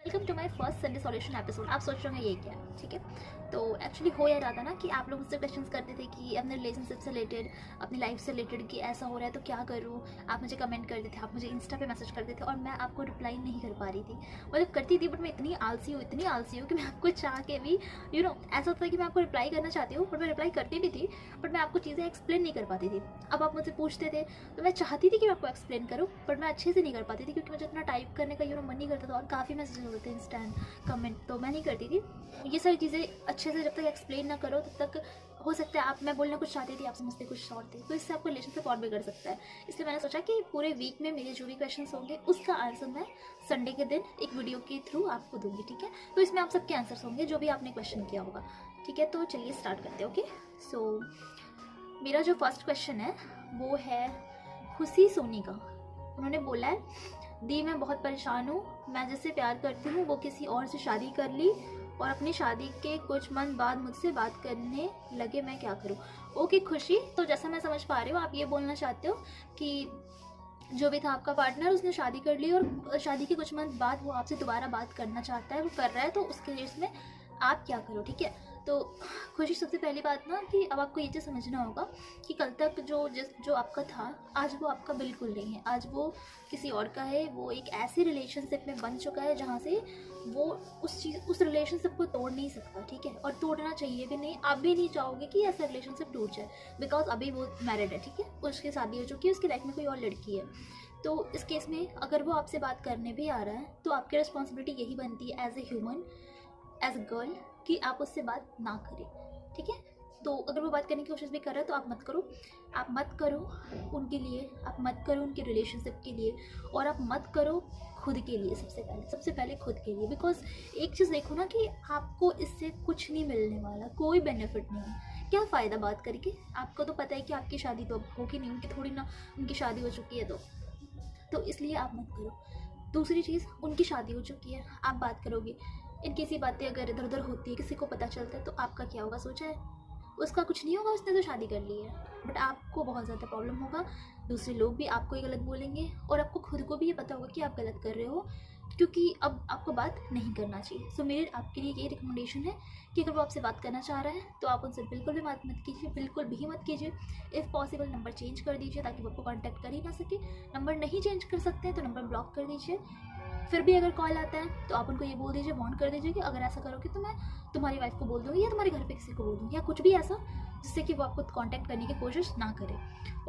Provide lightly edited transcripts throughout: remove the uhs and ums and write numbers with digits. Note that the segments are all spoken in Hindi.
Welcome to my first Sunday solution episode. आप सोच रहे होंगे ये क्या है, ठीक है। तो एक्चुअली हो या रहा था ना कि आप लोग मुझसे क्वेश्चंस करते थे कि अपने रिलेशनशिप से रिलेटेड, अपनी लाइफ से रिलेटेड कि ऐसा हो रहा है तो क्या करूँ। आप मुझे कमेंट करते थे, आप मुझे इंस्टा पे मैसेज करते थे और मैं आपको रिप्लाई नहीं कर पा रही थी। मतलब करती थी बट मैं इतनी आलसी हूँ कि मैं आपको चाह के भी ऐसा होता है कि मैं आपको रिप्लाई करना चाहती हूँ बट मैं रिप्लाई करती भी थी, बट मैं आपको चीज़ें एक्सप्लेन नहीं कर पाती थी। अब आप मुझसे पूछते थे तो मैं चाहती थी कि मैं आपको एक्सप्लेन करूँ बट मैं अच्छे से नहीं कर पाती थी क्योंकि मुझे इतना टाइप करने का मन नहीं करता था और काफ़ी मैसेज होते थे इंस्टा कमेंट, तो मैं नहीं करती थी ये सारी चीज़ें अच्छे से। जब तक एक्सप्लेन ना करो तब तक हो सकता है आप, मैं बोलना कुछ चाहती थी, आप समझते कुछ और थे, तो इससे आपको रिलेशनशिप और बिगड़ सकता है। इसलिए मैंने सोचा कि पूरे वीक में मेरे जो भी क्वेश्चंस होंगे उसका आंसर मैं संडे के दिन एक वीडियो के थ्रू आपको दूंगी, ठीक है। तो इसमें आप सबके आंसर्स होंगे जो भी आपने क्वेश्चन किया होगा, ठीक है। तो चलिए स्टार्ट करते हैं। ओके, सो मेरा जो फर्स्ट क्वेश्चन है वो है खुशी सोनी का। उन्होंने बोला है दी मैं बहुत परेशान हूँ, मैं जिससे प्यार करती हूँ वो किसी और से शादी कर ली और अपनी शादी के कुछ मंथ बाद मुझसे बात करने लगे, मैं क्या करूँ। ओके खुशी, तो जैसा मैं समझ पा रही हूँ आप ये बोलना चाहते हो कि जो भी था आपका पार्टनर उसने शादी कर ली और शादी के कुछ मंथ बाद वो आपसे दोबारा बात करना चाहता है, वो कर रहा है, तो उसके लिए इसमें आप क्या करो, ठीक है। तो खुशी, सबसे पहली बात ना कि अब आपको ये चीज़ समझना होगा कि कल तक जो आपका था आज वो आपका बिल्कुल नहीं है, आज वो किसी और का है। वो एक ऐसी रिलेशनशिप में बन चुका है जहाँ से वो उस रिलेशनशिप को तोड़ नहीं सकता, ठीक है। और तोड़ना चाहिए भी नहीं, आप भी नहीं चाहोगे कि ऐसा रिलेशनशिप टूट जाए, बिकॉज अभी वो मैरिड है, ठीक है, उसकी शादी हो चुकी है, उसकी लाइफ में कोई और लड़की है। तो इस केस में अगर वो आपसे बात करने भी आ रहा है तो आपकी रिस्पॉन्सिबिलिटी यही बनती है as a human, as a girl, कि आप उससे बात ना करें, ठीक है। तो अगर वो बात करने की कोशिश भी कर रहा है तो आप मत करो, आप मत करो उनके लिए, आप मत करो उनके रिलेशनशिप के लिए, और आप मत करो खुद के लिए। सबसे पहले खुद के लिए, बिकॉज एक चीज़ देखो ना कि आपको इससे कुछ नहीं मिलने वाला, कोई बेनिफिट नहीं है। क्या फ़ायदा बात करके, आपको तो पता है कि आपकी शादी तो अब होगी नहीं, उनकी थोड़ी ना, उनकी शादी हो चुकी है, तो इसलिए आप मत करो। दूसरी चीज़, उनकी शादी हो चुकी है, आप बात करोगे, इनकी सी बातें अगर इधर उधर होती है, किसी को पता चलता है तो आपका क्या होगा, सोचा है। उसका कुछ नहीं होगा, उसने तो शादी कर ली है, बट आपको बहुत ज़्यादा प्रॉब्लम होगा। दूसरे लोग भी आपको ये गलत बोलेंगे और आपको खुद को भी ये पता होगा कि आप गलत कर रहे हो, क्योंकि अब आपको बात नहीं करना चाहिए। सो मेरे आपके लिए ये रिकमेंडेशन है कि अगर वो आपसे बात करना चाह रहा है तो आप उनसे बिल्कुल भी बात मत कीजिए, बिल्कुल भी मत कीजिए। इफ़ पॉसिबल नंबर चेंज कर दीजिए ताकि वो आपको कांटेक्ट कर ही ना सके। नंबर नहीं चेंज कर सकते हैं तो नंबर ब्लॉक कर दीजिए। फिर भी अगर कॉल आता है तो आप उनको ये बोल दीजिए, वार्न कर दीजिए कि अगर ऐसा करोगे तो मैं तुम्हारी वाइफ को बोल दूँगी या तुम्हारे घर पे किसी को बोल दूँगी, या कुछ भी ऐसा जिससे कि वो आपको कांटेक्ट करने की कोशिश ना करे।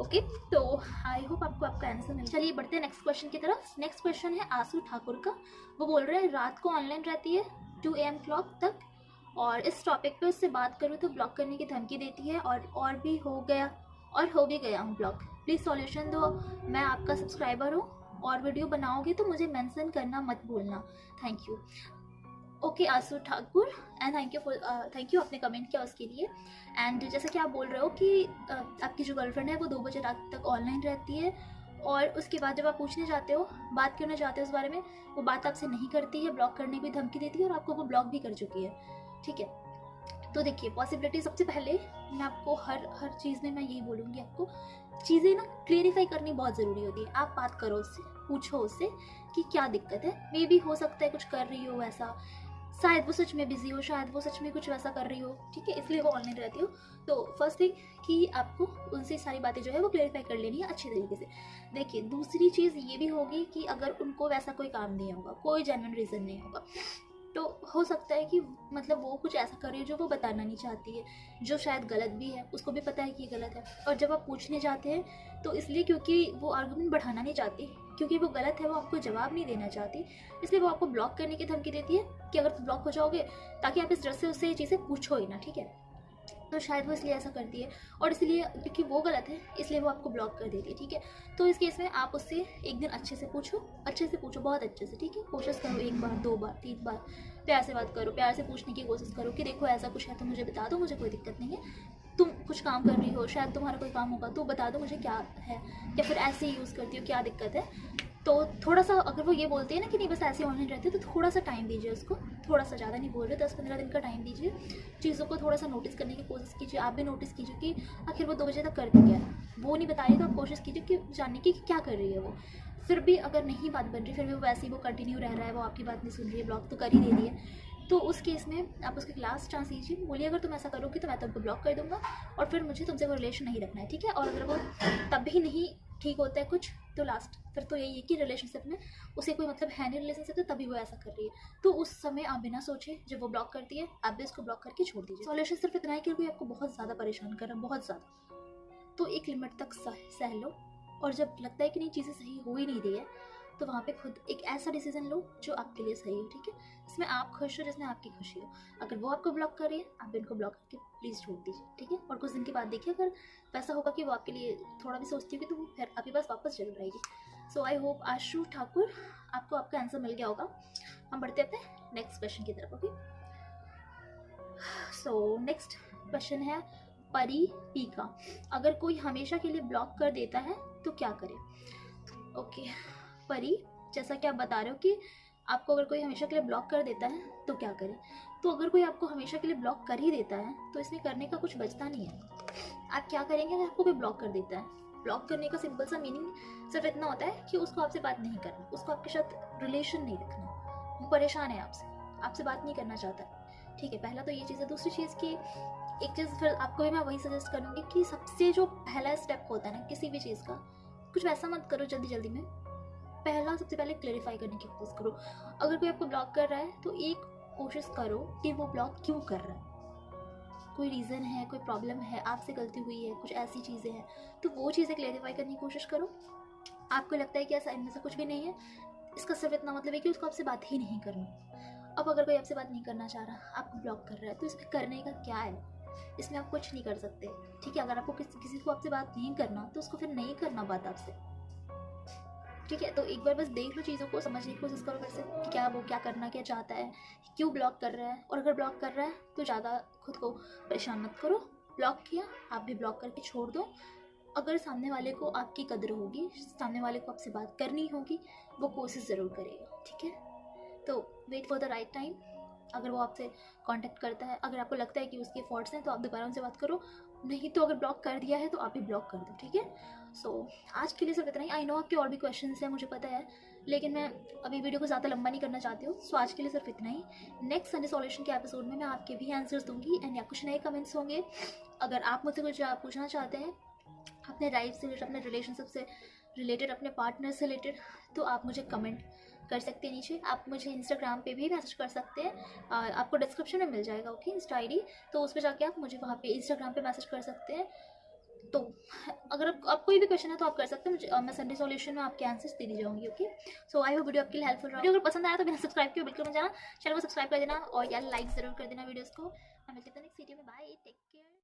ओके, तो आई होप आपको आपका आंसर मिल। चलिए बढ़ते हैं नेक्स्ट क्वेश्चन की तरफ। नेक्स्ट क्वेश्चन है आशु ठाकुर का। वो बोल रहे हैं रात को ऑनलाइन रहती है 2 AM क्लॉक तक, और इस टॉपिक पे उससे बात करूँ तो ब्लॉक करने की धमकी देती है, और भी हो गया हूँ ब्लॉक। प्लीज़ सॉल्यूशन दो, मैं आपका सब्सक्राइबर हूँ और वीडियो बनाओगे तो मुझे मेंशन करना मत भूलना, thank you. Okay Ashu Thakur, and thank you आपने कमेंट किया उसके लिए। एंड जैसा कि आप बोल रहे हो कि आपकी जो गर्लफ्रेंड है वो 2 बजे रात तक ऑनलाइन रहती है और उसके बाद जब आप पूछने जाते हो, बात करना चाहते हो उस बारे में, वो बात आपसे नहीं करती है, ब्लॉक करने की धमकी देती है और आपको वो ब्लॉक भी कर चुकी है, ठीक है। तो देखिए पॉसिबिलिटी, सबसे पहले मैं आपको हर चीज़ में मैं यही बोलूँगी, आपको चीज़ें ना क्लियरिफाई करनी बहुत ज़रूरी होती है। आप बात करो उससे, पूछो उससे कि क्या दिक्कत है। मे भी हो सकता है कुछ कर रही हो वैसा, शायद वो सच में बिजी हो, शायद वो सच में कुछ वैसा कर रही हो, ठीक है, इसलिए वो ऑनलाइन रहती हो। तो फर्स्ट थिंग कि आपको उनसे सारी बातें जो है वो क्लियरिफाई कर लेनी है अच्छे तरीके से। देखिए दूसरी चीज़ ये भी होगी कि अगर उनको वैसा कोई काम नहीं होगा, कोई जेन्युइन रीज़न नहीं होगा, तो हो सकता है कि मतलब वो कुछ ऐसा कर रही है जो वो बताना नहीं चाहती है, जो शायद गलत भी है, उसको भी पता है कि ये गलत है। और जब आप पूछने जाते हैं तो इसलिए क्योंकि वो आर्गुमेंट बढ़ाना नहीं चाहती, क्योंकि वो गलत है, वो आपको जवाब नहीं देना चाहती, इसलिए वो आपको ब्लॉक करने की धमकी देती है कि अगर तुम ब्लॉक हो जाओगे ताकि आप इस डर से उससे ये चीज़ें पूछो ही ना, ठीक है। तो शायद वो इसलिए ऐसा करती है, और इसलिए क्योंकि वो गलत है इसलिए वो आपको ब्लॉक कर देती है, ठीक है। तो इस केस में आप उससे एक दिन अच्छे से पूछो, बहुत अच्छे से, ठीक है। कोशिश करो 1 बार 2 बार 3 बार, प्यार से बात करो, प्यार से पूछने की कोशिश करो कि देखो ऐसा कुछ है तो मुझे बता दो, मुझे कोई दिक्कत नहीं है। तुम कुछ काम कर रही हो, शायद तुम्हारा कोई काम होगा, तो बता दो मुझे क्या है, या फिर ऐसे ही यूज़ करती हो, क्या दिक्कत है। तो थोड़ा सा अगर वो ये बोलते हैं ना कि नहीं बस ऐसे ऑनलाइन रहते हो, तो थोड़ा सा टाइम दीजिए उसको, थोड़ा सा, ज़्यादा नहीं बोल रहे, 10-15 दिन का टाइम दीजिए। चीज़ों को थोड़ा सा नोटिस करने की कोशिश कीजिए, आप भी नोटिस कीजिए कि आखिर वो 2 बजे तक करती क्या है। वो नहीं बताइए तो आप कोशिश कीजिए कि जानने की कि क्या कर रही है वो। फिर भी अगर नहीं बात बन रही, फिर भी वो वैसे ही वो कंटिन्यू रह रहा है, वो आपकी बात नहीं सुन रही है, ब्लॉक तो कर ही दे रही है, तो उस केस में आप उसके लास्ट चांस दीजिए, बोलिए अगर तुम ऐसा करोगी तो मैं तुमको ब्लॉक कर दूंगा और फिर मुझे तुमसे कोई रिलेशन नहीं रखना है, ठीक है। और अगर वो तब भी नहीं ठीक होता है कुछ, तो लास्ट फिर तो यही है कि रिलेशनशिप में उसे कोई मतलब है नहीं रिलेशनशिप से, तभी वो ऐसा कर रही है, तो उस समय आप बिना सोचे जब वो ब्लॉक करती है आप भी उसको ब्लॉक करके छोड़ दीजिए। सॉल्यूशन सिर्फ इतना है कि कोई आपको बहुत ज़्यादा परेशान कर रहा है, बहुत ज़्यादा, तो एक लिमिट तक सह लो, और जब लगता है कि नहीं चीज़ें सही हो ही नहीं रही है, तो वहाँ पे खुद एक ऐसा डिसीजन लो जो आपके लिए सही हो, ठीक है, जिसमें आप खुश हो, जिसमें आपकी खुशी हो। अगर वो आपको ब्लॉक कर रही है, आप इनको ब्लॉक करके प्लीज़ छोड़ दीजिए, ठीक है। और कुछ दिन के बाद देखिए अगर वैसा होगा कि वो आपके लिए थोड़ा भी सोचती होगी, तो वो फिर आपके पास वापस चल रहेगी। सो आई होप आशु ठाकुर आपको आपका आंसर मिल गया होगा। हम बढ़ते अपने नेक्स्ट क्वेश्चन की तरफ। ओके, सो नेक्स्ट क्वेश्चन है परी पी का, अगर कोई हमेशा के लिए ब्लॉक कर देता है तो क्या करे। ओके परी, जैसा कि आप बता रहे हो कि आपको अगर कोई हमेशा के लिए ब्लॉक कर देता है तो क्या करें, तो अगर कोई आपको हमेशा के लिए ब्लॉक कर ही देता है तो इसमें करने का कुछ बचता नहीं है। आप क्या करेंगे अगर आपको कोई ब्लॉक कर देता है। ब्लॉक करने का सिंपल सा मीनिंग सिर्फ इतना होता है कि उसको आपसे बात नहीं करना, उसको आपके साथ रिलेशन नहीं रखना, वो परेशान है आपसे बात नहीं करना चाहता, ठीक है। पहला तो ये चीज़ है। दूसरी चीज़ की एक चीज़ फिर आपको भी मैं वही सजेस्ट करूँगी कि सबसे जो पहला स्टेप होता है ना किसी भी चीज़ का, कुछ वैसा मत करो जल्दी जल्दी में, पहला सबसे पहले क्लेरिफाई करने की कोशिश करो। अगर कोई आपको ब्लॉक कर रहा है तो एक कोशिश करो कि वो ब्लॉक क्यों कर रहा है, कोई रीज़न है, कोई प्रॉब्लम है, आपसे गलती हुई है, कुछ ऐसी चीज़ें हैं, तो वो चीज़ें क्लेरिफाई करने की कोशिश करो। आपको लगता है कि ऐसा इनमें से कुछ भी नहीं है, इसका सिर्फ इतना मतलब है कि उसको आपसे बात ही नहीं करना। अब अगर कोई आपसे बात नहीं करना चाह रहा, आपको ब्लॉक कर रहा है, तो इसमें करने का क्या है, इसमें आप कुछ नहीं कर सकते, ठीक है। अगर आपको किसी को आपसे बात नहीं करना तो उसको फिर नहीं करना बात आपसे, ठीक है। तो एक बार बस देख लो चीज़ों को, समझने की कोशिश करो फिर से कि क्या वो क्या करना क्या चाहता है, क्यों ब्लॉक कर रहा है। और अगर ब्लॉक कर रहा है तो ज़्यादा खुद को परेशान मत करो, ब्लॉक किया आप भी ब्लॉक करके छोड़ दो। अगर सामने वाले को आपकी कदर होगी, सामने वाले को आपसे बात करनी होगी, वो कोशिश ज़रूर करेगा, ठीक है। तो wait for the right time. अगर वो आपसे कांटेक्ट करता है, अगर आपको लगता है कि उसके फॉल्ट्स हैं तो आप दोबारा उनसे बात करो, नहीं तो अगर ब्लॉक कर दिया है तो आप भी ब्लॉक कर दो, ठीक है। सो आज के लिए सिर्फ इतना ही। आई नो आपके और भी क्वेश्चंस हैं, मुझे पता है, लेकिन मैं अभी वीडियो को ज़्यादा लंबा नहीं करना चाहती हूँ। सो आज के लिए सिर्फ इतना ही। नेक्स्ट संडे सॉल्यूशन के एपिसोड में मैं आपके भी आंसर्स दूंगी एंड या कुछ नए कमेंट्स होंगे। अगर आप मुझसे कुछ पूछना चाहते हैं अपने लाइफ से रिलेटेड, अपने रिलेशनशिप से रिलेटेड, अपने पार्टनर से रिलेटेड, तो आप मुझे कमेंट कर सकते हैं नीचे। आप मुझे इंस्टाग्राम पे भी मैसेज कर सकते हैं, आपको डिस्क्रिप्शन में मिल जाएगा, ओके, इंस्टा आईडी, तो उस पर जाके आप मुझे वहाँ पे इंस्टाग्राम पे मैसेज कर सकते हैं। तो अगर आप कोई भी क्वेश्चन है तो आप कर सकते हैं मुझे, मैं संडे सॉल्यूशन में आपके आंसर्स दे दी जाऊंगी, okay. So I hope video आपके लिए हेल्पफुल रहा। वीडियो अगर पसंद आया तो बिना सब्सक्राइब किए बिल्कुल मत जाना, चैनल को सब्सक्राइब कर देना और यार लाइक ज़रूर कर देना वीडियोज़ को। मैं मिलते हैं नेक्स्ट वीडियो में, बाय, टेक केयर।